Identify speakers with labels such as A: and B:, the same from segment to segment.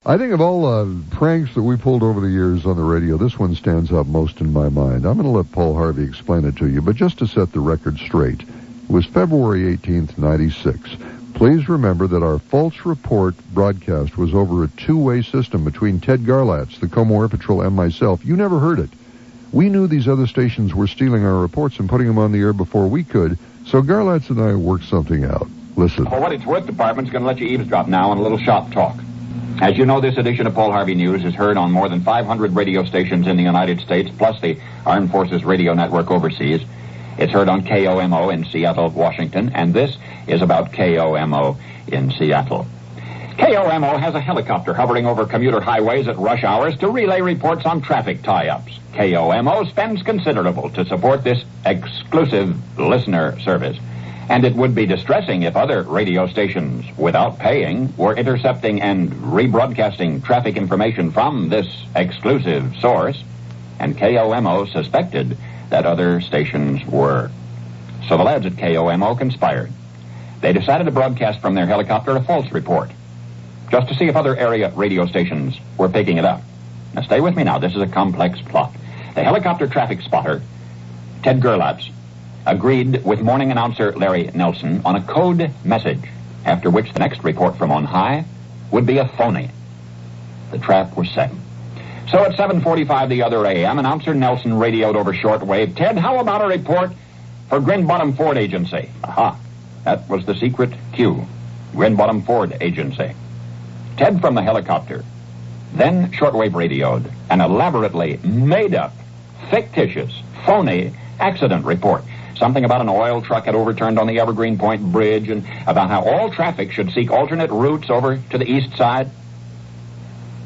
A: I think of all pranks that we pulled over the years on the radio, this one stands out most in my mind. I'm going to let Paul Harvey explain it to you, but just to set the record straight, it was February 18th, 96. Please remember that our false report broadcast was over a two-way system between Ted Garlatz, the KOMO Air Patrol, and myself. You never heard it. We knew these other stations were stealing our reports and putting them on the air before we could, so Garlatz and I worked something out. Listen.
B: For what it's worth, Department's going to let you eavesdrop now on a little shop talk. As you know, this edition of Paul Harvey News is heard on more than 500 radio stations in the United States, plus the Armed Forces Radio Network overseas. It's heard on KOMO in Seattle, Washington, and this is about KOMO in Seattle. KOMO has a helicopter hovering over commuter highways at rush hours to relay reports on traffic tie-ups. KOMO spends considerable to support this exclusive listener service. And it would be distressing if other radio stations, without paying, were intercepting and rebroadcasting traffic information from this exclusive source, and KOMO suspected that other stations were. So the lads at KOMO conspired. They decided to broadcast from their helicopter a false report, just to see if other area radio stations were picking it up. Now stay with me now, this is a complex plot. The helicopter traffic spotter, Ted Garlatz, agreed with morning announcer Larry Nelson on a code message, after which the next report from on high would be a phony. The trap was set. So at 7:45 the other a.m., announcer Nelson radioed over shortwave, "Ted, how about a report for Green Bottom Ford Agency?" Aha, that was the secret cue. Green Bottom Ford Agency. Ted from the helicopter then shortwave radioed an elaborately made-up, fictitious, phony accident report. Something about an oil truck had overturned on the Evergreen Point Bridge, and about how all traffic should seek alternate routes over to the east side.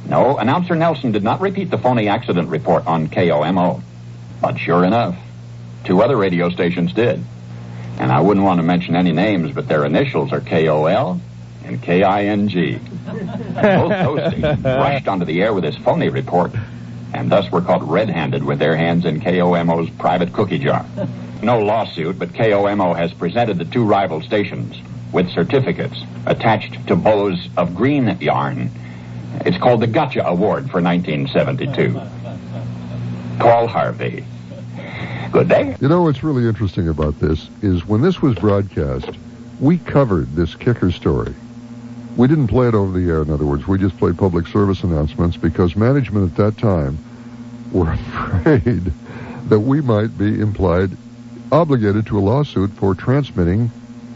B: No, announcer Nelson did not repeat the phony accident report on KOMO. But sure enough, two other radio stations did. And I wouldn't want to mention any names, but their initials are KOL and KING. Both those stations rushed onto the air with this phony report, and thus were caught red-handed with their hands in KOMO's private cookie jar. No lawsuit, but KOMO has presented the two rival stations with certificates attached to bows of green yarn. It's called the Gotcha Award for 1972. Paul Harvey. Good day.
A: You know what's really interesting about this is when this was broadcast, we covered this kicker story. We didn't play it over the air, in other words. We just played public service announcements because management at that time were afraid that we might be obligated to a lawsuit for transmitting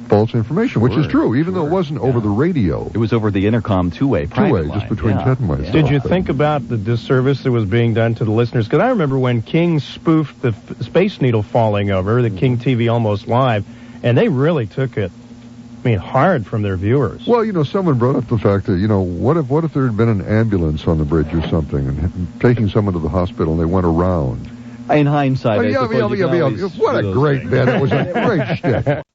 A: false information, which is true, even though it wasn't over the radio.
C: It was over the intercom two-way line.
A: Just between Ted and myself.
D: Did you think about the disservice that was being done to the listeners? Because I remember when King spoofed the Space Needle falling over, the King TV Almost Live, and they really took it, hard from their viewers.
A: Well, someone brought up the fact that, what if there had been an ambulance on the bridge or something and taking someone to the hospital and they went around?
C: In hindsight,
A: what a great bit. It was a great shtick.